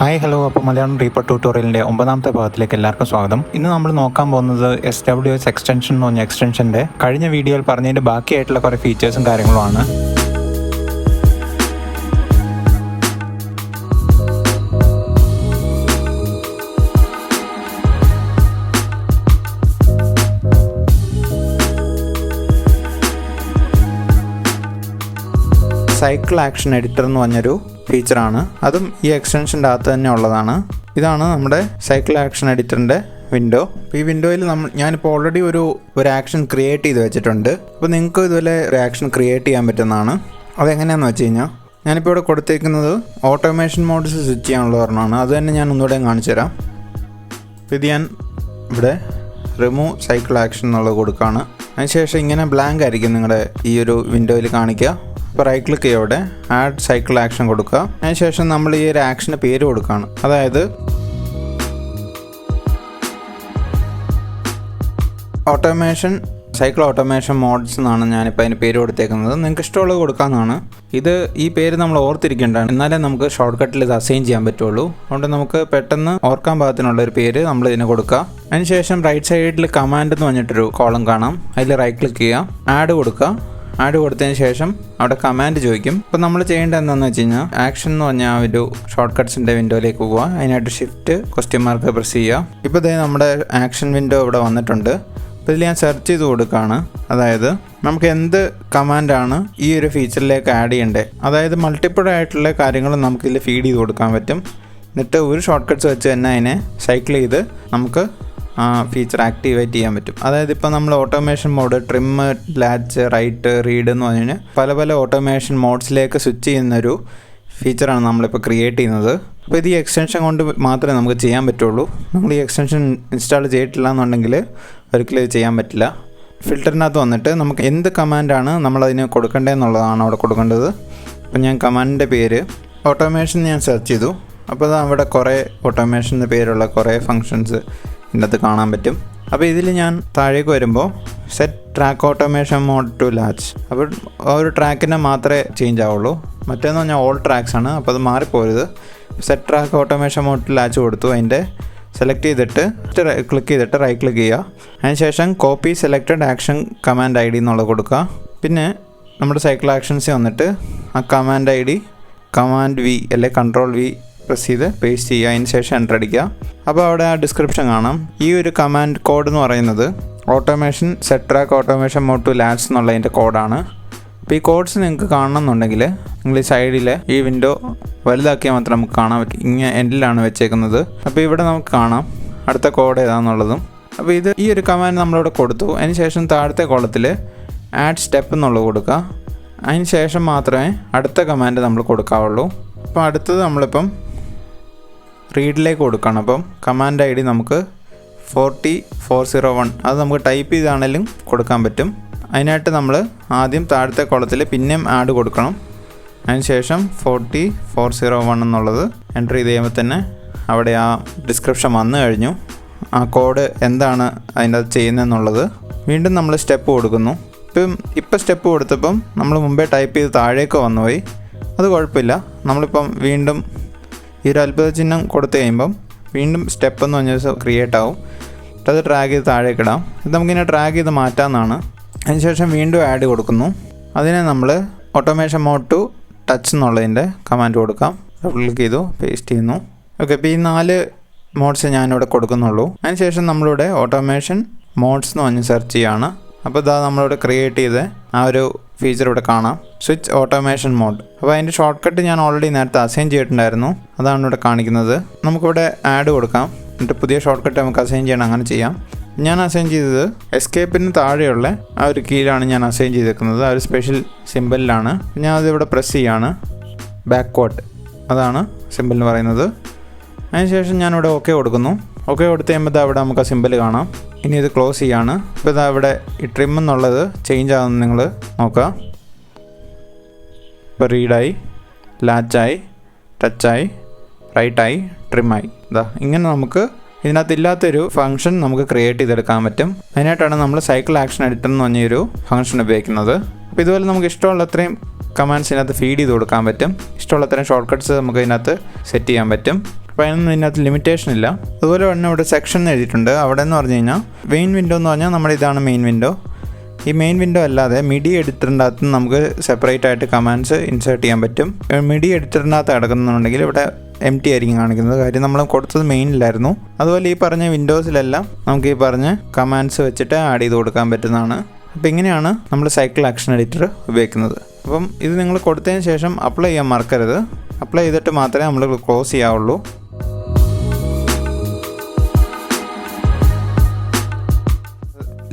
Hi hello, അപ്പോൾ Malayalam Reaper ട്യൂട്ടോറിയലിൻ്റെ 9ാമത്തെ ഭാഗത്തിലേക്ക് എല്ലാവർക്കും സ്വാഗതം. ഇന്ന് നമ്മൾ നോക്കാൻ പോകുന്നത് SWS Extension എന്ന് പറഞ്ഞ എക്സ്റ്റൻഷൻ്റെ കഴിഞ്ഞ വീഡിയോയിൽ പറഞ്ഞതിൻ്റെ ബാക്കിയായിട്ടുള്ള കുറേ ഫീച്ചേഴ്സും കാര്യങ്ങളുമാണ്. സൈക്കിൾ ആക്ഷൻ എഡിറ്റർ എന്ന് പറഞ്ഞൊരു ഫീച്ചറാണ്. അതും ഈ എക്സ്റ്റൻഷൻ്റെ അകത്ത് തന്നെ ഉള്ളതാണ്. ഇതാണ് നമ്മുടെ സൈക്കിൾ ആക്ഷൻ എഡിറ്ററിൻ്റെ വിൻഡോ. ഈ വിൻഡോയിൽ ഞാനിപ്പോൾ ഓൾറെഡി ഒരു ആക്ഷൻ ക്രിയേറ്റ് ചെയ്ത് വെച്ചിട്ടുണ്ട്. അപ്പോൾ നിങ്ങൾക്ക് ഇതുപോലെ ഒരു ആക്ഷൻ ക്രിയേറ്റ് ചെയ്യാൻ പറ്റുന്നതാണ്. അതെങ്ങനെയാണെന്ന് വെച്ച് കഴിഞ്ഞാൽ ഞാനിപ്പോൾ ഇവിടെ കൊടുത്തേക്കുന്നത് ഓട്ടോമേഷൻ മോഡ്സ് സ്വിച്ച് ചെയ്യാനുള്ള ഒരെണ്ണമാണ്. അത് തന്നെ ഞാൻ ഒന്നുകൂടെ കാണിച്ചു തരാം. ഇത് ഞാൻ ഇവിടെ റിമൂവ് സൈക്കിൾ ആക്ഷൻ എന്നുള്ളത് കൊടുക്കുകയാണ്. അതിനുശേഷം ഇങ്ങനെ ബ്ലാങ്ക് ആയിരിക്കും നിങ്ങളുടെ ഈ ഒരു വിൻഡോയിൽ കാണിക്കുക. ഇപ്പോൾ റൈറ്റ് ക്ലിക്ക് ചെയ്യോടെ ആഡ് സൈക്കിൾ ആക്ഷൻ കൊടുക്കുക. അതിനുശേഷം നമ്മൾ ഈ ഒരു ആക്ഷന് പേര് കൊടുക്കുകയാണ്. അതായത് സൈക്കിൾ ഓട്ടോമേഷൻ മോഡ്സ് എന്നാണ് ഞാനിപ്പോൾ അതിന് പേര് കൊടുത്തേക്കുന്നത്. നിങ്ങൾക്ക് ഇഷ്ടമുള്ളത് കൊടുക്കാമെന്നാണ്. ഈ പേര് നമ്മൾ ഓർത്തിരിക്കേണ്ടതാണ്, എന്നാലേ നമുക്ക് ഷോർട്ട് കട്ടിൽ ഇത് അസൈൻ ചെയ്യാൻ പറ്റുള്ളൂ. അതുകൊണ്ട് നമുക്ക് പെട്ടെന്ന് ഓർക്കാൻ പാകത്തിനുള്ള ഒരു പേര് നമ്മൾ ഇതിന് കൊടുക്കുക. അതിനുശേഷം റൈറ്റ് സൈഡിൽ കമാൻഡ് എന്ന് പറഞ്ഞിട്ടൊരു കോളം കാണാം. അതിൽ റൈറ്റ് ക്ലിക്ക് ചെയ്യുക, ആഡ് കൊടുക്കുക. ആഡ് കൊടുത്തതിന് ശേഷം അവിടെ കമാൻഡ് ചോദിക്കും. അപ്പോൾ നമ്മൾ ചെയ്യേണ്ടത് എന്താണെന്ന് വെച്ച് കഴിഞ്ഞാൽ ആക്ഷൻ എന്ന് പറഞ്ഞാൽ ഒരു ഷോർട്ട് കട്ട്സിൻ്റെ വിൻഡോയിലേക്ക് പോവുക. അതിനായിട്ട് ഷിഫ്റ്റ് *മാർക്ക് പ്രസ് ചെയ്യുക. ഇപ്പോൾ ഇതേ നമ്മുടെ ആക്ഷൻ വിൻഡോ ഇവിടെ വന്നിട്ടുണ്ട്. അപ്പോൾ ഇതിൽ ഞാൻ സെർച്ച് ചെയ്ത് കൊടുക്കുകയാണ്. അതായത് നമുക്ക് എന്ത് കമാൻഡാണ് ഈ ഒരു ഫീച്ചറിലേക്ക് ആഡ് ചെയ്യേണ്ടത്, അതായത് മൾട്ടിപ്പിൾ ആയിട്ടുള്ള കാര്യങ്ങൾ നമുക്കിതിൽ ഫീഡ് ചെയ്ത് കൊടുക്കാൻ പറ്റും. എന്നിട്ട് ഒരു ഷോർട്ട് കട്ട്സ് വെച്ച് തന്നെ അതിനെ സൈക്കിൾ ചെയ്ത് നമുക്ക് ഫീച്ചർ ആക്ടിവേറ്റ് ചെയ്യാൻ പറ്റും. അതായത് ഇപ്പോൾ നമ്മൾ automation mode, trim, latch, write, read എന്ന് പറഞ്ഞ് പല ഓട്ടോമേഷൻ മോഡ്സിലേക്ക് സ്വിച്ച് ചെയ്യുന്നൊരു ഫീച്ചറാണ് നമ്മളിപ്പോൾ ക്രിയേറ്റ് ചെയ്യുന്നത്. അപ്പോൾ ഇത് ഈ എക്സ്റ്റൻഷൻ കൊണ്ട് മാത്രമേ നമുക്ക് ചെയ്യാൻ പറ്റുള്ളൂ. നമ്മൾ ഈ എക്സ്റ്റൻഷൻ ഇൻസ്റ്റാൾ ചെയ്തിട്ടില്ല എന്നുണ്ടെങ്കിൽ ഒരിക്കലും ഇത് ചെയ്യാൻ പറ്റില്ല. ഫിൽറ്ററിനകത്ത് വന്നിട്ട് നമുക്ക് എന്ത് കമാൻഡാണ് നമ്മളതിന് കൊടുക്കേണ്ടതെന്നുള്ളതാണ് അവിടെ കൊടുക്കേണ്ടത്. അപ്പോൾ ഞാൻ കമാൻഡിൻ്റെ പേര് ഓട്ടോമേഷൻ ഞാൻ സെർച്ച് ചെയ്തു. അപ്പോൾ അവിടെ കുറേ ഓട്ടോമേഷൻ്റെ പേരുള്ള കുറേ ഫങ്ഷൻസ് ഇതിനകത്ത് കാണാൻ പറ്റും. അപ്പോൾ ഇതിൽ ഞാൻ താഴേക്ക് വരുമ്പോൾ set track automation mode to latch, അപ്പോൾ ആ ഒരു ട്രാക്കിനെ മാത്രമേ ചേഞ്ച് ആവുള്ളൂ. മറ്റേന്ന് പറഞ്ഞാൽ ഓൾ ട്രാക്സ് ആണ്. അപ്പോൾ അത് മാറിപ്പോരുത്. Set track automation mode to latch കൊടുത്തു. അതിൻ്റെ സെലക്ട് ചെയ്തിട്ട് ക്ലിക്ക് ചെയ്തിട്ട് റൈറ്റ് ക്ലിക്ക് ചെയ്യുക. അതിനുശേഷം copy selected action command ID എന്നുള്ളത് കൊടുക്കുക. പിന്നെ നമ്മുടെ സൈക്കിൾ ആക്ഷൻസിൽ വന്നിട്ട് ആ കമാൻഡ് ID കമാൻഡ് V അല്ലെ കൺട്രോൾ V പ്രസ് ചെയ്ത് പേസ്റ്റ് ചെയ്യുക. അതിന് ശേഷം എൻ്റർ അടിക്കുക. അപ്പോൾ അവിടെ ആ ഡിസ്ക്രിപ്ഷൻ കാണാം. ഈ ഒരു കമാൻഡ് കോഡ് എന്ന് പറയുന്നത് automation set track automation mode to latch എന്നുള്ളതിൻ്റെ കോഡാണ്. അപ്പോൾ ഈ കോഡ്സ് നിങ്ങൾക്ക് കാണണമെന്നുണ്ടെങ്കിൽ നിങ്ങൾ ഈ സൈഡിൽ ഈ വിൻഡോ വലുതാക്കിയാൽ മാത്രം നമുക്ക് കാണാൻ പറ്റും. ഇങ്ങനെ എൻഡിലാണ് വെച്ചേക്കുന്നത്. അപ്പോൾ ഇവിടെ നമുക്ക് കാണാം അടുത്ത കോഡ് ഏതാണെന്നുള്ളതും. അപ്പോൾ ഈ ഒരു കമാൻഡ് നമ്മളിവിടെ കൊടുത്തു. അതിന് ശേഷം താഴത്തെ കോളത്തിൽ ആഡ് സ്റ്റെപ്പ് എന്നുള്ളത് കൊടുക്കുക. അതിന് ശേഷം മാത്രമേ അടുത്ത കമാൻഡ് നമ്മൾ കൊടുക്കാവുള്ളൂ. അപ്പോൾ അടുത്തത് നമ്മളിപ്പം റീഡിലേക്ക് കൊടുക്കണം. അപ്പം കമാൻഡ് ID നമുക്ക് 40401 അത് നമുക്ക് ടൈപ്പ് ചെയ്താണെങ്കിലും കൊടുക്കാൻ പറ്റും. അതിനായിട്ട് നമ്മൾ ആദ്യം താഴത്തെ കോളത്തിൽ പിന്നെയും ആഡ് കൊടുക്കണം. അതിനുശേഷം 40401 എന്നുള്ളത് എൻ്റർ ചെയ്ത് കഴിയുമ്പോൾ തന്നെ അവിടെ ആ ഡിസ്ക്രിപ്ഷൻ വന്നു കഴിഞ്ഞു. ആ കോഡ് എന്താണ് അതിൻ്റെ അത് ചെയ്യുന്നതെന്നുള്ളത്. വീണ്ടും നമ്മൾ സ്റ്റെപ്പ് കൊടുക്കുന്നു. ഇപ്പം സ്റ്റെപ്പ് കൊടുത്തപ്പം നമ്മൾ മുമ്പേ ടൈപ്പ് ചെയ്ത് താഴേക്ക് വന്നുപോയി. അത് കുഴപ്പമില്ല. നമ്മളിപ്പം വീണ്ടും ഈ ഒരു അത്ഭുത ചിഹ്നം കൊടുത്തു കഴിയുമ്പം വീണ്ടും സ്റ്റെപ്പ് എന്ന് പറഞ്ഞ ക്രിയേറ്റ് ആവും. അത് ഡ്രാഗ് ചെയ്ത് താഴേക്കിടാം. ഇത് നമുക്കിങ്ങനെ ഡ്രാഗ് ചെയ്ത് മാറ്റാമെന്നാണ്. അതിനുശേഷം വീണ്ടും ആഡ് കൊടുക്കുന്നു. അതിനെ നമ്മൾ ഓട്ടോമേഷൻ മോഡ് ടു ടച്ച് എന്നുള്ളതിൻ്റെ കമാൻഡ് കൊടുക്കാം. ഡബിൾ ക്ലിക്ക് ചെയ്തു, പേസ്റ്റ് ചെയ്യുന്നു. ഓക്കെ, ഇപ്പോൾ ഈ 4 മോഡ്സ് ഞാനിവിടെ കൊടുക്കുന്നുള്ളൂ. അതിനുശേഷം നമ്മളിവിടെ ഓട്ടോമേഷൻ മോഡ്സ് എന്ന് പറഞ്ഞ് സെർച്ച് ചെയ്യുകയാണ്. അപ്പോൾ ഇതാ നമ്മളിവിടെ ക്രിയേറ്റ് ചെയ്ത് ആ ഒരു ഫീച്ചർ ഇവിടെ കാണാം, സ്വിച്ച് ഓട്ടോമേഷൻ മോഡ്. അപ്പോൾ അതിൻ്റെ ഷോർട്ട് കട്ട് ഞാൻ ഓൾറെഡി നേരത്തെ അസൈൻ ചെയ്തിട്ടുണ്ടായിരുന്നു. അതാണ് ഇവിടെ കാണിക്കുന്നത്. നമുക്കിവിടെ ആഡ് കൊടുക്കാം. എന്നിട്ട് പുതിയ ഷോർട്ട് കട്ട് നമുക്ക് അസൈൻ ചെയ്യണം. അങ്ങനെ ചെയ്യാം. ഞാൻ അസൈൻ ചെയ്തത് എസ്കേപ്പിന് താഴെയുള്ള ആ ഒരു കീയിലാണ് ഞാൻ അസൈൻ ചെയ്തേക്കുന്നത്. ആ ഒരു സ്പെഷ്യൽ സിമ്പലിലാണ്. ഞാൻ അതിവിടെ പ്രസ് ചെയ്യാണ്. ബാക്ക്വേർഡ് അതാണ് സിമ്പിൾ എന്ന് പറയുന്നത്. അതിനുശേഷം ഞാനിവിടെ ഓക്കെ കൊടുക്കുന്നു. ഓക്കെ കൊടുത്ത് കഴിയുമ്പോൾ അവിടെ നമുക്ക് ആ സിമ്പിൾ കാണാം. ഇനി ഇത് ക്ലോസ് ചെയ്യാണ്. ഇപ്പോൾ ഇതാ ഇവിടെ ഈ ട്രിം എന്നുള്ളത് ചേഞ്ച് ആകുന്നത് നിങ്ങൾ നോക്കുക. ഇപ്പോൾ റീഡായി, ലാച്ചായി, ടച്ചായി, റൈറ്റായി, ട്രിമ്മായി. ഇങ്ങനെ നമുക്ക് ഇതിനകത്ത് ഇല്ലാത്തൊരു ഫംഗ്ഷൻ നമുക്ക് ക്രിയേറ്റ് ചെയ്തെടുക്കാൻ പറ്റും. അതിനായിട്ടാണ് നമ്മൾ സൈക്കിൾ ആക്ഷൻ എഡിറ്റർ എന്ന് പറഞ്ഞൊരു ഫംഗ്ഷൻ ഉപയോഗിക്കുന്നത്. അപ്പോൾ ഇതുപോലെ നമുക്ക് ഇഷ്ടമുള്ള അത്രയും കമാൻഡ്സ് ഇതിനകത്ത് ഫീഡ് ചെയ്ത് കൊടുക്കാൻ പറ്റും. ഇഷ്ടമുള്ള അത്രയും ഷോർട്ട് കട്ട്സ് നമുക്ക് ഇതിനകത്ത് സെറ്റ് ചെയ്യാൻ പറ്റും. അപ്പോൾ അതിനൊന്നും ഇതിനകത്ത് ലിമിറ്റേഷൻ ഇല്ല. അതുപോലെ തന്നെ ഇവിടെ സെക്ഷൻ എഴുതിയിട്ടുണ്ട്. അവിടെ എന്ന് പറഞ്ഞു കഴിഞ്ഞാൽ മെയിൻ വിൻഡോ എന്ന് പറഞ്ഞാൽ നമ്മുടെ ഇതാണ് മെയിൻ വിൻഡോ. ഈ മെയിൻ വിൻഡോ അല്ലാതെ മിഡി എഡിറ്ററിൻ്റെ അകത്ത് നമുക്ക് സെപ്പറേറ്റ് ആയിട്ട് കമാൻഡ്സ് ഇൻസേർട്ട് ചെയ്യാൻ പറ്റും. മിഡി എഡിറ്ററിൻ്റെ അകത്ത് കിടക്കുന്നുണ്ടെങ്കിൽ ഇവിടെ empty ആയിരിക്കും കാണിക്കുന്നത്. കാര്യം നമ്മൾ കൊടുത്തത് മെയിനിലായിരുന്നു. അതുപോലെ ഈ പറഞ്ഞ വിൻഡോസിലെല്ലാം നമുക്ക് ഈ പറഞ്ഞ കമാൻഡ്സ് വെച്ചിട്ട് ആഡ് ചെയ്ത് കൊടുക്കാൻ പറ്റുന്നതാണ്. അപ്പോൾ ഇങ്ങനെയാണ് നമ്മൾ സൈക്കിൾ ആക്ഷൻ എഡിറ്റർ ഉപയോഗിക്കുന്നത്. അപ്പം ഇത് നിങ്ങൾ കൊടുത്തതിന് ശേഷം അപ്ലൈ ചെയ്യാൻ മറക്കരുത്. അപ്ലൈ ചെയ്തിട്ട് മാത്രമേ നമ്മൾ ക്ലോസ് ചെയ്യാവുള്ളൂ.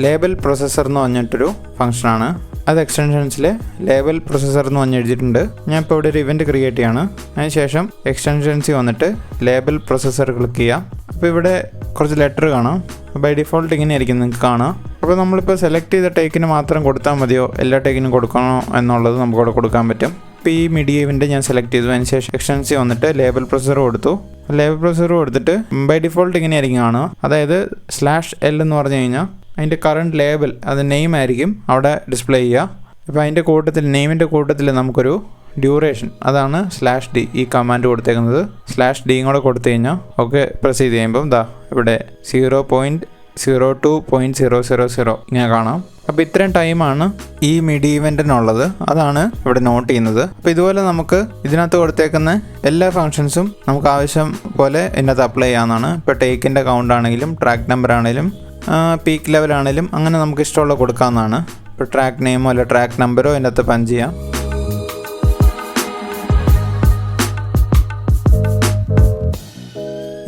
ലേബൽ പ്രൊസസ്സർ എന്ന് പറഞ്ഞിട്ടൊരു ഫംഗ്ഷനാണ്. അത് എക്സ്റ്റൻഷൻസിൽ ലേബൽ പ്രൊസസ്സർ എന്ന് പറഞ്ഞ് എഴുതിയിട്ടുണ്ട്. ഞാൻ ഇപ്പോൾ ഇവിടെ ഒരു ഇവൻറ്റ് ക്രിയേറ്റ് ചെയ്യാണ്. അതിനുശേഷം എക്സ്റ്റൻഷൻസിൽ വന്നിട്ട് ലേബൽ പ്രൊസസ്സർ ക്ലിക്ക് ചെയ്യാം. അപ്പോൾ ഇവിടെ കുറച്ച് ലെറ്റർ കാണാം. ബൈ ഡിഫോൾട്ട് ഇങ്ങനെയായിരിക്കും നിങ്ങൾക്ക് കാണാം. അപ്പോൾ നമ്മളിപ്പോൾ സെലക്ട് ചെയ്ത ടേക്കിന് മാത്രം കൊടുത്താൽ മതിയോ എല്ലാ ടേക്കിനും കൊടുക്കണോ എന്നുള്ളത് നമുക്കിവിടെ കൊടുക്കാൻ പറ്റും. ഇപ്പോൾ ഈ മിഡി ഇവൻറ്റ് ഞാൻ സെലക്ട് ചെയ്തു. അതിനുശേഷം എക്സ്റ്റൻസിൽ വന്നിട്ട് ലേബൽ പ്രൊസസ്സർ കൊടുത്തു. ലേബൽ പ്രൊസസ്സർ കൊടുത്തിട്ട് ബൈ ഡിഫോൾട്ട് ഇങ്ങനെയായിരിക്കും കാണുക. അതായത് /L എന്ന് പറഞ്ഞു കഴിഞ്ഞാൽ അതിൻ്റെ കറണ്ട് ലേബൽ അത് നെയിം ആയിരിക്കും അവിടെ ഡിസ്പ്ലേ ചെയ്യുക. ഇപ്പോൾ അതിൻ്റെ കൂട്ടത്തിൽ നെയിമിൻ്റെ കൂട്ടത്തിൽ നമുക്കൊരു ഡ്യൂറേഷൻ അതാണ് /D ഈ കമാൻഡ് കൊടുത്തേക്കുന്നത്. /D കൂടെ കൊടുത്തു കഴിഞ്ഞാൽ ഓക്കെ പ്രസ് ചെയ്ത് കഴിയുമ്പം ഇവിടെ 0.02.000 ഇങ്ങനെ കാണാം. അപ്പോൾ ഇത്രയും ടൈമാണ് ഈ മിഡി ഇവൻറ്റിനുള്ളത്. അതാണ് ഇവിടെ നോട്ട് ചെയ്യുന്നത്. അപ്പോൾ ഇതുപോലെ നമുക്ക് ഇതിനകത്ത് കൊടുത്തേക്കുന്ന എല്ലാ ഫങ്ഷൻസും നമുക്ക് ആവശ്യം പോലെ ഇതിനകത്ത് അപ്ലൈ ചെയ്യാവുന്നതാണ്. ഇപ്പോൾ ടേക്കിൻ്റെ കൗണ്ട് ആണെങ്കിലും ട്രാക്ക് നമ്പർ ആണെങ്കിലും പീക്ക് ലെവലാണെങ്കിലും അങ്ങനെ നമുക്ക് ഇഷ്ടമുള്ള കൊടുക്കാവുന്നതാണ്. ഇപ്പോൾ ട്രാക്ക് നെയിമോ അല്ല ട്രാക്ക് നമ്പറോ ഇതിനകത്ത് പഞ്ച് ചെയ്യാം.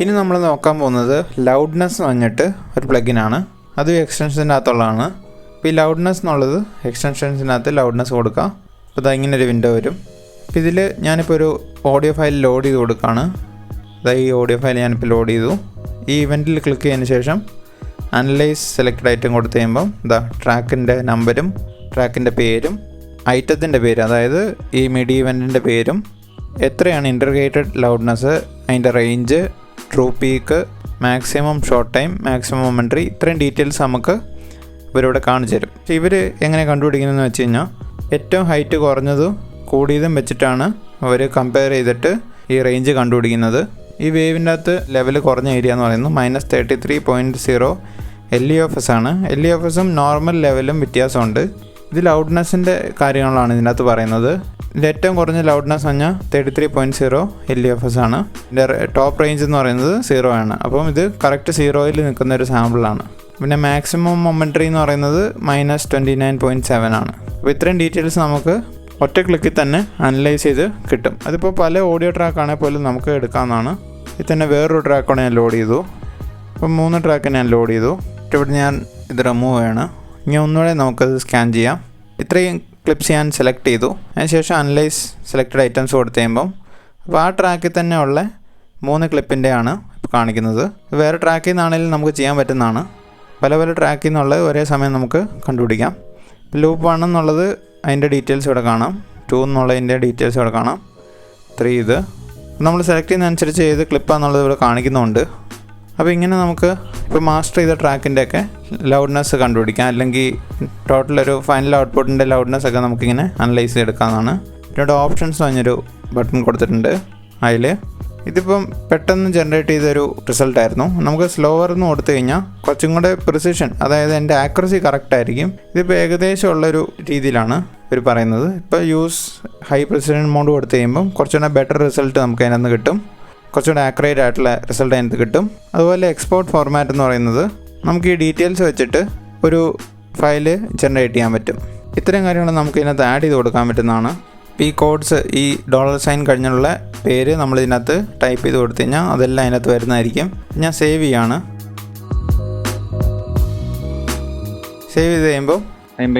ഇനി നമ്മൾ നോക്കാൻ പോകുന്നത് ലൗഡ്നെസ് എന്ന് പറഞ്ഞിട്ട് ഒരു പ്ലഗിനാണ്. അത് എക്സ്റ്റൻഷൻ്റെ അകത്തുള്ളതാണ്. ഇപ്പോൾ ഈ ലൗഡ്നെസ് എന്നുള്ളത് എക്സ്റ്റൻഷൻസിനകത്ത് ലൗഡ്നെസ് കൊടുക്കാം. അപ്പോൾ ഇതാ ഇങ്ങനെ ഒരു വിൻഡോ വരും. അപ്പോൾ ഇതിൽ ഞാനിപ്പോൾ ഒരു ഓഡിയോ ഫയൽ ലോഡ് ചെയ്ത് കൊടുക്കുകയാണ്. അതായത് ഈ ഓഡിയോ ഫയൽ ഞാനിപ്പോൾ ലോഡ് ചെയ്തു. ഈ ഇവൻറ്റിൽ ക്ലിക്ക് ചെയ്തതിന് ശേഷം അനലൈസ് സെലക്റ്റഡ് ഐറ്റം കൊടുത്തു കഴിയുമ്പം ട്രാക്കിൻ്റെ നമ്പരും ട്രാക്കിൻ്റെ പേരും ഐറ്റത്തിൻ്റെ പേര് അതായത് ഈ മിഡി ഇവൻറ്റിൻ്റെ പേരും എത്രയാണ് ഇൻ്റർഗ്രേറ്റഡ് ലൗഡ്നെസ് അതിൻ്റെ range true peak maximum short time maximum momentary ഇത്രയും ഡീറ്റെയിൽസ് നമുക്ക് ഇവരിവിടെ കാണിച്ചു തരും. പക്ഷേ ഇവർ എങ്ങനെ കണ്ടുപിടിക്കുന്നതെന്ന് വെച്ച് കഴിഞ്ഞാൽ ഏറ്റവും ഹൈറ്റ് കുറഞ്ഞതും കൂടിയതും വെച്ചിട്ടാണ് അവർ കമ്പയർ ചെയ്തിട്ട് ഈ റേഞ്ച് കണ്ടുപിടിക്കുന്നത്. ഈ വേവിൻ്റെ അകത്ത് ലെവൽ കുറഞ്ഞ ഏരിയ എന്ന് പറയുന്നത് -33.0 LEFS ആണ്. LEFSും നോർമൽ ലെവലും വ്യത്യാസമുണ്ട്. ഇത് ലൗഡ്നെസ്സിൻ്റെ കാര്യങ്ങളാണ് ഇതിനകത്ത് പറയുന്നത്. ഇതിൻ്റെ ഏറ്റവും കുറഞ്ഞ ലൗഡ്നെസ് പറഞ്ഞാൽ 33.0 LEFS ആണ്. ഇതിൻ്റെ ടോപ്പ് റേഞ്ച് എന്ന് പറയുന്നത് 0 ആണ്. അപ്പം ഇത് കറക്റ്റ് 0യിൽ നിൽക്കുന്ന ഒരു സാമ്പിളാണ്. പിന്നെ മാക്സിമം മൊമെൻ്ററി എന്ന് പറയുന്നത് -29.7 ആണ്. അപ്പോൾ ഇത്രയും ഡീറ്റെയിൽസ് നമുക്ക് ഒറ്റ ക്ലിക്കിൽ തന്നെ അനലൈസ് ചെയ്ത് കിട്ടും. അതിപ്പോൾ പല ഓഡിയോ ട്രാക്കാണെങ്കിൽ പോലും നമുക്ക് എടുക്കാവുന്നതാണ്. ഇത് തന്നെ വേറൊരു ട്രാക്കാണ് ഞാൻ ലോഡ് ചെയ്തു. അപ്പോൾ 3 ട്രാക്ക് ഞാൻ ലോഡ് ചെയ്തു. ഇവിടെ ഞാൻ ഇത് റിമൂവ് ചെയ്യണം. ഇനി ഒന്നുകൂടെ നമുക്കത് സ്കാൻ ചെയ്യാം. ഇത്രയും ക്ലിപ്സ് ഞാൻ സെലക്ട് ചെയ്തു. അതിനുശേഷം അനലൈസ് സെലക്റ്റഡ് ഐറ്റംസ് കൊടുത്തു കഴിയുമ്പം അപ്പോൾ ആ ട്രാക്കിൽ തന്നെ ഉള്ള 3 ക്ലിപ്പിൻ്റെയാണ് ഇപ്പോൾ കാണിക്കുന്നത്. വേറെ ട്രാക്കിൽ നിന്നാണെങ്കിലും നമുക്ക് ചെയ്യാൻ പറ്റുന്നതാണ്. പല പല ട്രാക്കിൽ നിന്നുള്ളത് ഒരേ സമയം നമുക്ക് കണ്ടുപിടിക്കാം. ലൂപ്പ് 1 എന്നുള്ളത് അതിൻ്റെ ഡീറ്റെയിൽസ് ഇവിടെ കാണാം. 2 എന്നുള്ളതിൻ്റെ ഡീറ്റെയിൽസ് ഇവിടെ കാണാം. 3 ഇത് നമ്മൾ സെലക്ട് ചെയ്യുന്നതനുസരിച്ച് ഏത് ക്ലിപ്പാണെന്നുള്ളത് ഇവിടെ കാണിക്കുന്നുണ്ട്. അപ്പോൾ ഇങ്ങനെ നമുക്ക് ഇപ്പോൾ മാസ്റ്റർ ചെയ്ത ട്രാക്കിൻ്റെയൊക്കെ ലൗഡ്നെസ് കണ്ടുപിടിക്കാം. അല്ലെങ്കിൽ ടോട്ടലൊരു ഫൈനൽ ഔട്ട്പുട്ടിൻ്റെ ലൗഡ്നെസ് ഒക്കെ നമുക്കിങ്ങനെ അനലൈസ് ചെയ്തെടുക്കാവുന്നതാണ്. പിന്നെ ഓപ്ഷൻസ് പറഞ്ഞൊരു ബട്ടൺ കൊടുത്തിട്ടുണ്ട്. അതിൽ ഇതിപ്പം പെട്ടെന്ന് ജനറേറ്റ് ചെയ്തൊരു റിസൾട്ടായിരുന്നു. നമുക്ക് സ്ലോവർ എന്ന് കൊടുത്തു കഴിഞ്ഞാൽ കുറച്ചും കൂടെ പ്രിസിഷൻ അതായത് എൻ്റെ ആക്യുറസി കറക്റ്റ് ആയിരിക്കും. ഇതിപ്പോൾ ഏകദേശം ഉള്ളൊരു രീതിയിലാണ് ഇവർ പറയുന്നത്. ഇപ്പോൾ യൂസ് ഹൈ പ്രിസിഷൻ മോഡ് കൊടുത്തു കഴിയുമ്പം കുറച്ചുകൂടെ ബെറ്റർ റിസൾട്ട് നമുക്ക് അതിനകത്ത് കിട്ടും. കുറച്ചുകൂടെ ആക്യുറേറ്റ് ആയിട്ടുള്ള റിസൾട്ട് അതിനകത്ത് കിട്ടും. അതുപോലെ എക്സ്പോർട്ട് ഫോർമാറ്റ് എന്ന് പറയുന്നത് നമുക്ക് ഈ ഡീറ്റെയിൽസ് വെച്ചിട്ട് ഒരു ഫയല് ജനറേറ്റ് ചെയ്യാൻ പറ്റും. ഇത്രയും കാര്യങ്ങൾ നമുക്ക് ഇതിനകത്ത് ആഡ് ചെയ്ത് കൊടുക്കാൻ പറ്റുന്നതാണ്. ഈ കോഡ്സ് ഈ $സൈൻ കഴിഞ്ഞുള്ള പേര് നമ്മൾ ഇതിനകത്ത് ടൈപ്പ് ചെയ്ത് കൊടുത്തു കഴിഞ്ഞാൽ അതെല്ലാം അതിനകത്ത് വരുന്നതായിരിക്കും. ഞാൻ സേവ് ചെയ്യാണ്. സേവ് ചെയ്ത് കഴിയുമ്പോൾ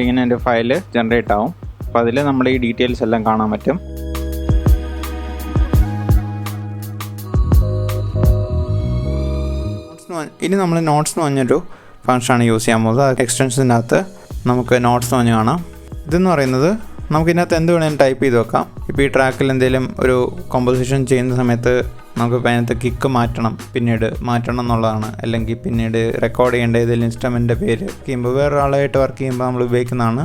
ഇങ്ങനെ എൻ്റെ ഫയൽ ജനറേറ്റ് ആവും. അപ്പോൾ അതിൽ നമ്മൾ ഈ ഡീറ്റെയിൽസ് എല്ലാം കാണാൻ പറ്റും. ഇനി നമ്മൾ നോട്ട്സ് എന്ന് പറഞ്ഞൊരു ഫംഗ്ഷനാണ് യൂസ് ചെയ്യാൻ പോകുന്നത്. എക്സ്റ്റൻഷനകത്ത് നമുക്ക് നോട്ട്സ് എന്ന് പറഞ്ഞ് കാണാം. ഇതെന്ന് പറയുന്നത് നമുക്കിതിനകത്ത് എന്ത് വേണമെങ്കിലും ടൈപ്പ് ചെയ്ത് വെക്കാം. ഇപ്പോൾ ഈ ട്രാക്കിൽ എന്തെങ്കിലും ഒരു കോമ്പോസിഷൻ ചെയ്യുന്ന സമയത്ത് നമുക്കിപ്പോൾ അതിനകത്ത് കിക്ക് മാറ്റണം എന്നുള്ളതാണ്. അല്ലെങ്കിൽ പിന്നീട് റെക്കോർഡ് ചെയ്യേണ്ട ഏതെങ്കിലും ഇൻസ്ട്രുമെൻ്റിൻ്റെ പേര് ചെയ്യുമ്പോൾ വേറൊരാളായിട്ട് വർക്ക് ചെയ്യുമ്പോൾ നമ്മൾ ഉപയോഗിക്കുന്നതാണ്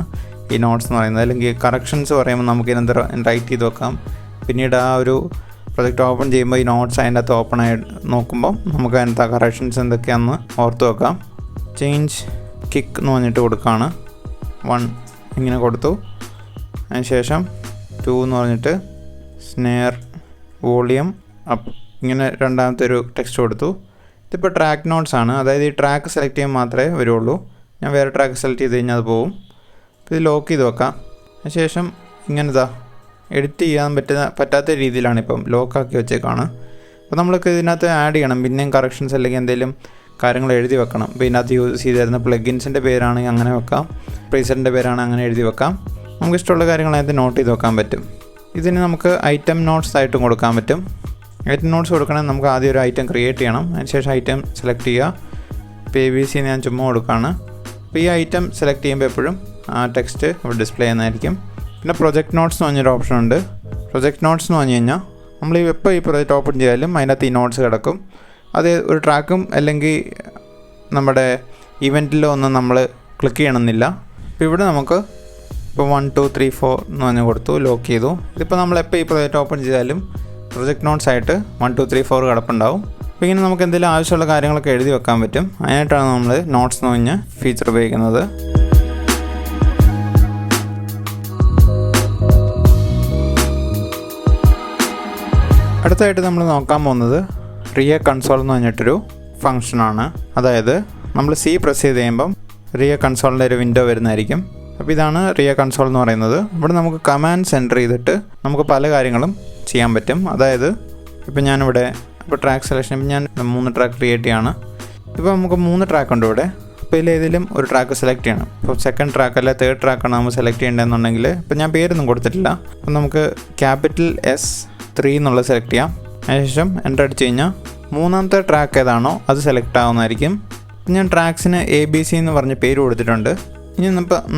ഈ നോട്ട്സ് എന്ന് പറയുന്നത്. അല്ലെങ്കിൽ കറക്ഷൻസ് പറയുമ്പോൾ നമുക്കിതിനകത്ത് റൈറ്റ് ചെയ്ത് വെക്കാം. പിന്നീട് ആ ഒരു പ്രൊജക്റ്റ് ഓപ്പൺ ചെയ്യുമ്പോൾ ഈ നോട്ട്സ് അതിൻ്റെ അകത്ത് ഓപ്പൺ ആയി നോക്കുമ്പോൾ നമുക്ക് അതിനകത്ത് കറക്ഷൻസ് എന്തൊക്കെയാണെന്ന് ഓർത്ത് വെക്കാം. ചേഞ്ച് കിക്ക് എന്ന് പറഞ്ഞിട്ട് കൊടുക്കുകയാണ്. 1 ഇങ്ങനെ കൊടുത്തു. അതിനുശേഷം 2 എന്ന് പറഞ്ഞിട്ട് സ്നെയർ വോളിയം അപ്പ് ഇങ്ങനെ രണ്ടാമത്തെ ഒരു ടെക്സ്റ്റ് കൊടുത്തു. ഇതിപ്പോൾ ട്രാക്ക് നോട്ട്സ് ആണ്, അതായത് ഈ ട്രാക്ക് സെലക്ട് ചെയ്യാൻ മാത്രമേ വരുള്ളൂ. ഞാൻ വേറെ ട്രാക്ക് സെലക്ട് ചെയ്ത് കഴിഞ്ഞാൽ അത് പോവും. അപ്പോൾ ഇത് ലോക്ക് ചെയ്ത് വെക്കാം. അതിനുശേഷം ഇങ്ങനെ എഡിറ്റ് ചെയ്യാൻ പറ്റാത്ത രീതിയിലാണ് ഇപ്പം ലോക്കാക്കി വെച്ചേക്കാണ്. അപ്പോൾ നമ്മൾക്ക് ഇതിനകത്ത് ആഡ് ചെയ്യണം, പിന്നെയും കറക്ഷൻസ് അല്ലെങ്കിൽ എന്തെങ്കിലും കാര്യങ്ങൾ എഴുതി വെക്കണം. അപ്പോൾ ഇതിനകത്ത് യൂസ് ചെയ്ത് തരുന്ന പ്ലഗിൻസിൻ്റെ പേരാണെങ്കിൽ അങ്ങനെ വെക്കാം, പ്രീസെറ്റിൻ്റെ പേരാണ് അങ്ങനെ എഴുതി വെക്കാം. നമുക്ക് ഇഷ്ടമുള്ള കാര്യങ്ങൾ അതിനകത്ത് നോട്ട് ചെയ്ത് വെക്കാൻ പറ്റും. ഇതിന് നമുക്ക് ഐറ്റം നോട്ട്സ് ആയിട്ടും കൊടുക്കാൻ പറ്റും. ഐറ്റം നോട്ട്സ് കൊടുക്കണമെങ്കിൽ നമുക്ക് ആദ്യം ഒരു ഐറ്റം ക്രിയേറ്റ് ചെയ്യണം. അതിനുശേഷം ഐറ്റം സെലക്ട് ചെയ്യുക. ഇപ്പോൾ ABC ഞാൻ ചുമ്മാ കൊടുക്കുകയാണ്. അപ്പോൾ ഈ ഐറ്റം സെലക്ട് ചെയ്യുമ്പോൾ എപ്പോഴും ആ ടെക്സ്റ്റ് ഇവിടെ ഡിസ്പ്ലേ ചെയ്യുന്നതായിരിക്കും. പിന്നെ പ്രൊജക്റ്റ് നോട്ട്സ് എന്ന് പറഞ്ഞൊരു ഓപ്ഷൻ ഉണ്ട്. പ്രൊജക്റ്റ് നോട്ട്സ് എന്ന് പറഞ്ഞു കഴിഞ്ഞാൽ നമ്മൾ എപ്പോൾ ഈ പ്രൊജക്റ്റ് ഓപ്പൺ ചെയ്താലും അതിനകത്ത് ഈ നോട്ട്സ് കിടക്കും. അത് ഒരു ട്രാക്കും അല്ലെങ്കിൽ നമ്മുടെ ഇവൻറ്റിലോ ഒന്നും നമ്മൾ ക്ലിക്ക് ചെയ്യണമെന്നില്ല. അപ്പോൾ ഇവിടെ നമുക്ക് ഇപ്പോൾ 1 2 3 4 എന്ന് പറഞ്ഞ് കൊടുത്തു, ലോക്ക് ചെയ്തു. ഇതിപ്പോൾ നമ്മളെപ്പോൾ ഈ പ്രൊജക്റ്റ് ഓപ്പൺ ചെയ്താലും പ്രൊജക്റ്റ് നോട്ട്സ് ആയിട്ട് 1 2 3 4 കിടപ്പുണ്ടാവും. അപ്പോൾ ഇങ്ങനെ നമുക്ക് എന്തെങ്കിലും ആവശ്യമുള്ള കാര്യങ്ങളൊക്കെ എഴുതി വെക്കാൻ പറ്റും. അതിനായിട്ടാണ് നമ്മൾ നോട്ട്സ് എന്ന് പറഞ്ഞ ഫീച്ചർ ഉപയോഗിക്കുന്നത്. അടുത്തായിട്ട് നമ്മൾ നോക്കാൻ പോകുന്നത് ReaConsole എന്ന് പറഞ്ഞിട്ടൊരു ഫംഗ്ഷനാണ്. അതായത് നമ്മൾ C പ്രസ് ചെയ്ത് കഴിയുമ്പം ReaConsoleൻ്റെ ഒരു വിൻഡോ വരുന്നതായിരിക്കും. അപ്പോൾ ഇതാണ് ReaConsole എന്ന് പറയുന്നത്. ഇവിടെ നമുക്ക് കമാൻഡ്സ് എൻ്റർ ചെയ്തിട്ട് നമുക്ക് പല കാര്യങ്ങളും ചെയ്യാൻ പറ്റും. അതായത് ഇപ്പോൾ ഞാനിവിടെ ഇപ്പോൾ ട്രാക്ക് സെലക്ഷൻ ഞാൻ 3 ട്രാക്ക് ക്രിയേറ്റ് ചെയ്യാണ്. ഇപ്പോൾ നമുക്ക് 3 ട്രാക്ക് ഉണ്ട് ഇവിടെ. അപ്പോൾ ഇതിലേതെങ്കിലും ഒരു ട്രാക്ക് സെലക്ട് ചെയ്യണം. ഇപ്പോൾ സെക്കൻഡ് ട്രാക്ക് അല്ല തേർഡ് ട്രാക്കാണ് നമ്മൾ സെലക്ട് ചെയ്യേണ്ടതെന്നുണ്ടെങ്കിൽ ഇപ്പോൾ ഞാൻ പേരൊന്നും കൊടുത്തിട്ടില്ല. അപ്പോൾ നമുക്ക് ക്യാപിറ്റൽ S3 എന്നുള്ളത് സെലക്ട് ചെയ്യാം. അതിനുശേഷം എൻ്റർ അടിച്ച് കഴിഞ്ഞാൽ മൂന്നാമത്തെ ട്രാക്ക് ഏതാണോ അത് സെലക്ട് ആവുന്നതായിരിക്കും. ഞാൻ ട്രാക്സിന് ABC എന്ന് പറഞ്ഞ് പേര് കൊടുത്തിട്ടുണ്ട്. ഇനി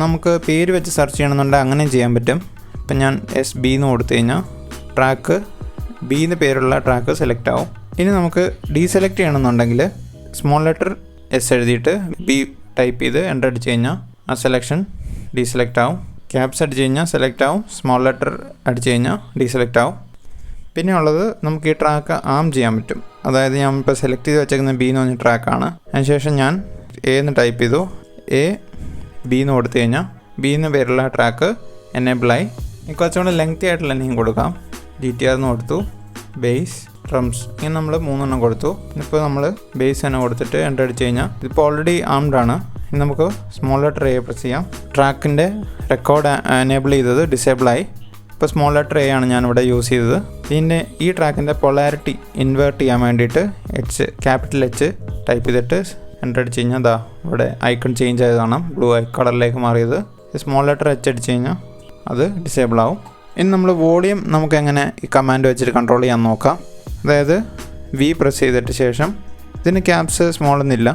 നമുക്ക് പേര് വെച്ച് സെർച്ച് ചെയ്യണമെന്നുണ്ടെങ്കിൽ അങ്ങനെയും ചെയ്യാൻ പറ്റും. ഇപ്പം ഞാൻ SB എന്ന് കൊടുത്തു കഴിഞ്ഞാൽ ട്രാക്ക് B എന്ന് പേരുള്ള ട്രാക്ക് സെലക്ട് ആവും. ഇനി നമുക്ക് ഡീസെലക്ട് ചെയ്യണമെന്നുണ്ടെങ്കിൽ സ്മോൾ ലെറ്റർ S എഴുതിയിട്ട് B ടൈപ്പ് ചെയ്ത് എൻ്റർ അടിച്ച് കഴിഞ്ഞാൽ ആ സെലക്ഷൻ ഡീസെലക്ട് ആവും. ക്യാപ്സ് അടിച്ച് കഴിഞ്ഞാൽ സെലക്ട് ആവും. സ്മോൾ ലെറ്റർ അടിച്ച് കഴിഞ്ഞാൽ ഡീസെലക്ട് ആവും. പിന്നെ ഉള്ളത് നമുക്ക് ഈ ട്രാക്ക് ആം ചെയ്യാൻ പറ്റും. അതായത് ഞാൻ ഇപ്പോൾ സെലക്ട് ചെയ്ത് വെച്ചേക്കുന്ന B എന്ന് പറഞ്ഞ ട്രാക്കാണ്. അതിനുശേഷം ഞാൻ A എന്ന് ടൈപ്പ് ചെയ്തു. B എന്ന് കൊടുത്തു കഴിഞ്ഞാൽ B എന്ന് പേരുള്ള ട്രാക്ക് എനേബിൾ ആയി. കുറച്ചുകൂടെ ലെങ്തി ആയിട്ടുള്ള നെയിം കൊടുക്കാം. GTR എന്ന് കൊടുത്തു. ബേസ് ഡ്രംസ് ഇങ്ങനെ നമ്മൾ 3 എണ്ണം കൊടുത്തു. ഇപ്പോൾ നമ്മൾ ബേസ് തന്നെ കൊടുത്തിട്ട് എൻ്റർ അടിച്ച് കഴിഞ്ഞാൽ ഇതിപ്പോൾ ഓൾറെഡി ആംഡ് ആണ്. ഇനി നമുക്ക് സ്മോൾ ലെറ്റർ A പ്രസ് ചെയ്യാം. ട്രാക്കിൻ്റെ റെക്കോർഡ് എനേബിൾ ചെയ്തത് ഡിസേബിൾ ആയി. ഇപ്പോൾ സ്മോൾ ലെറ്റർ A ആണ് ഞാനിവിടെ യൂസ് ചെയ്തത്. പിന്നെ ഈ ട്രാക്കിൻ്റെ പൊളാരിറ്റി ഇൻവേർട്ട് ചെയ്യാൻ വേണ്ടിയിട്ട് ക്യാപിറ്റൽ H ടൈപ്പ് ചെയ്തിട്ട് എൻ്റർ അടിച്ച് കഴിഞ്ഞാൽ ഇവിടെ ഐക്കൺ ചേഞ്ച് ആയതാണ്, ബ്ലൂ കളറിലേക്ക് മാറിയത്. സ്മോൾ ലെറ്റർ H അടിച്ച് കഴിഞ്ഞാൽ അത് ഡിസേബിൾ ആവും. ഇനി നമ്മൾ വോളിയം നമുക്ക് എങ്ങനെ ഈ കമാൻഡ് വെച്ചിട്ട് കൺട്രോൾ ചെയ്യാൻ നോക്കാം. അതായത് V പ്രസ് ചെയ്തിട്ട് ശേഷം ഇതിന് ക്യാപ്സ് സ്മോൾ എന്നില്ല.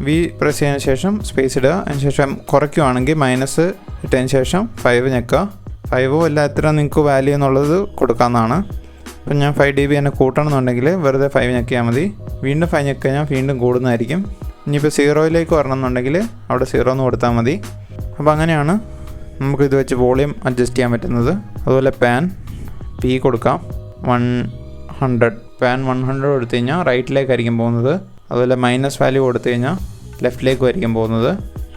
V പ്രസ് ചെയ്തതിന് ശേഷം സ്പേസ് ഇടുക. അതിന് ശേഷം കുറയ്ക്കുകയാണെങ്കിൽ മൈനസ് ഇട്ടതിന് ശേഷം 5 ഞെക്കുക. 5 അല്ല എത്ര നിങ്ങൾക്ക് വാല്യൂ എന്നുള്ളത് കൊടുക്കാവുന്നതാണ്. അപ്പം ഞാൻ 5 dB തന്നെ കൂട്ടണമെന്നുണ്ടെങ്കിൽ വെറുതെ 5 ഞെക്കിയാൽ മതി. വീണ്ടും 5 ഞെക്കി കഴിഞ്ഞാൽ വീണ്ടും കൂടുന്നതായിരിക്കും. ഇനിയിപ്പോൾ 0യിലേക്ക് വരണമെന്നുണ്ടെങ്കിൽ അവിടെ 0 എന്ന് കൊടുത്താൽ മതി. അപ്പോൾ അങ്ങനെയാണ് നമുക്കിത് വെച്ച് വോളിയം അഡ്ജസ്റ്റ് ചെയ്യാൻ പറ്റുന്നത്. അതുപോലെ പാൻ P കൊടുക്കാം 100. പാൻ 100 കൊടുത്തു കഴിഞ്ഞാൽ റൈറ്റിലേക്കായിരിക്കും പോകുന്നത്. അതുപോലെ മൈനസ് വാല്യൂ കൊടുത്തു കഴിഞ്ഞാൽ ലെഫ്റ്റിലേക്കുമായിരിക്കും പോകുന്നത്.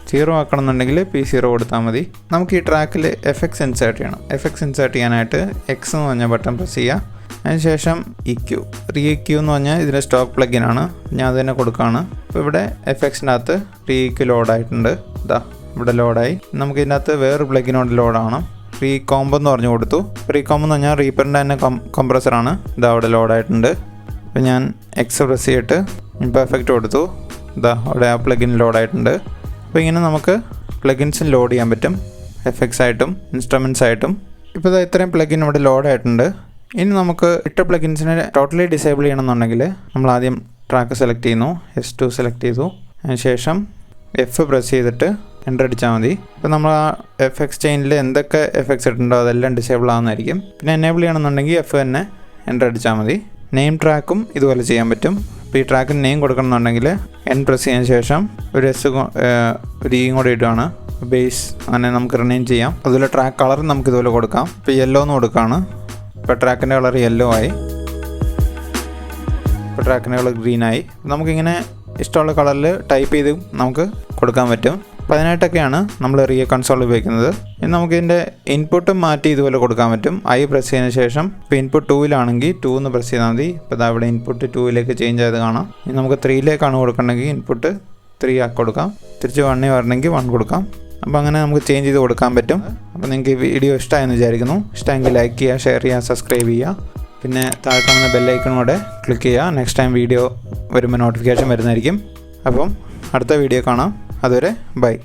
0 ആക്കണമെന്നുണ്ടെങ്കിൽ P0 കൊടുത്താൽ മതി. നമുക്ക് ഈ ട്രാക്കിൽ FX ഇൻസേർട്ട് ചെയ്യണം. FX ഇൻസേർട്ട് ചെയ്യാനായിട്ട് X എന്ന് പറഞ്ഞ ബട്ടൺ പ്രസ് ചെയ്യുക. അതിനുശേഷം EQ എന്ന് പറഞ്ഞാൽ ഇതിൻ്റെ സ്റ്റോക്ക് പ്ലഗിനാണ്. ഞാൻ അത് തന്നെ കൊടുക്കുകയാണ്. അപ്പോൾ ഇവിടെ FXൻ്റെ അകത്ത് ReEQ ലോഡായിട്ടുണ്ട്. ഇവിടെ ലോഡായി. നമുക്ക് ഇതിനകത്ത് വേറൊരു പ്ലഗിനോട് ലോഡാണ്. ReComp എന്ന് പറഞ്ഞു കൊടുത്തു. ReComp എന്ന് പറഞ്ഞാൽ റീപ്പറിൻ്റെ തന്നെ കംപ്രസറാണ്. അവിടെ ലോഡായിട്ടുണ്ട്. അപ്പോൾ ഞാൻ X പ്രസ് ചെയ്തിട്ട് ഇപ്പോൾ എഫക്റ്റ് കൊടുത്തു. അവിടെ ആ പ്ലഗിൻ ലോഡായിട്ടുണ്ട്. അപ്പോൾ ഇങ്ങനെ നമുക്ക് പ്ലഗിൻസ് ലോഡ് ചെയ്യാൻ പറ്റും, FX ആയിട്ടും ഇൻസ്ട്രുമെൻറ്റ്സ് ആയിട്ടും. ഇപ്പോൾ ഇത്രയും പ്ലഗിൻ ഇവിടെ ലോഡായിട്ടുണ്ട്. ഇനി നമുക്ക് ഇട്ട പ്ലഗിൻസിനെ ടോട്ടലി ഡിസേബിൾ ചെയ്യണമെന്നുണ്ടെങ്കിൽ നമ്മൾ ആദ്യം ട്രാക്ക് സെലക്ട് ചെയ്യുന്നു. S2 സെലക്ട് ചെയ്തു. അതിനുശേഷം F പ്രസ് ചെയ്തിട്ട് എൻ്റർ അടിച്ചാൽ മതി. ഇപ്പോൾ നമ്മൾ ആ FX ചെയിനിൽ എന്തൊക്കെ FX ഇട്ടുണ്ടോ അതെല്ലാം ഡിസേബിൾ ആവുന്നതായിരിക്കും. പിന്നെ എനേബിൾ ചെയ്യണമെന്നുണ്ടെങ്കിൽ F തന്നെ എൻ്റർ അടിച്ചാൽ മതി. നെയിം ട്രാക്കും ഇതുപോലെ ചെയ്യാൻ പറ്റും. അപ്പോൾ ഈ ട്രാക്കിന് നെയിം കൊടുക്കണമെന്നുണ്ടെങ്കിൽ N പ്രസ് ചെയ്തതിന് ശേഷം ഒരു ഒരു E കൂടെ ഇടുകയാണ്. ബേസ് അങ്ങനെ നമുക്ക് റിനെയിം ചെയ്യാം. അതുപോലെ ട്രാക്ക് കളർ നമുക്ക് ഇതുപോലെ കൊടുക്കാം. ഇപ്പോൾ യെല്ലോ എന്ന് കൊടുക്കുകയാണ്. ഇപ്പോൾ ട്രാക്കിൻ്റെ കളർ യെല്ലോ ആയി. ഇപ്പോൾ ട്രാക്കിൻ്റെ കളർ ഗ്രീനായി. നമുക്കിങ്ങനെ ഇഷ്ടമുള്ള കളറിൽ ടൈപ്പ് ചെയ്ത് നമുക്ക് കൊടുക്കാൻ പറ്റും. അപ്പോൾ അതിനായിട്ടൊക്കെയാണ് നമ്മൾ ReaConsole ഉപയോഗിക്കുന്നത്. ഇനി നമുക്കിതിൻ്റെ ഇൻപുട്ടും മാറ്റി ഇതുപോലെ കൊടുക്കാൻ പറ്റും. ഐ പ്രസ് ചെയ്തതിന് ശേഷം ഇപ്പോൾ ഇൻപുട്ട് 2-ലാണെങ്കിൽ 2 എന്ന് പ്രസ് ചെയ്താൽ മതി. ഇപ്പോൾ ഇതാ ഇവിടെ ഇൻപുട്ട് 2-ലേക്ക് ചേഞ്ച് ആയത് കാണാം. ഇനി നമുക്ക് 3-ലേക്കാണ് കൊടുക്കണമെങ്കിൽ ഇൻപുട്ട് 3 ആക്കി കൊടുക്കാം. തിരിച്ച് 1 വരണമെങ്കിൽ 1 കൊടുക്കാം. അപ്പോൾ അങ്ങനെ നമുക്ക് ചേഞ്ച് ചെയ്ത് കൊടുക്കാൻ പറ്റും. അപ്പോൾ നിങ്ങൾക്ക് ഈ വീഡിയോ ഇഷ്ടമായെന്ന് വിചാരിക്കുന്നു. ഇഷ്ടമെങ്കിൽ ലൈക്ക് ചെയ്യുക, ഷെയർ ചെയ്യുക, സബ്സ്ക്രൈബ് ചെയ്യുക. പിന്നെ താഴെ കാണുന്ന ബെല്ലൈക്കണും കൂടെ ക്ലിക്ക് ചെയ്യുക. നെക്സ്റ്റ് ടൈം വീഡിയോ വരുമ്പോൾ നോട്ടിഫിക്കേഷൻ വരുന്നതായിരിക്കും. അപ്പം അടുത്ത വീഡിയോ കാണാം. അതുവരെ ബൈ.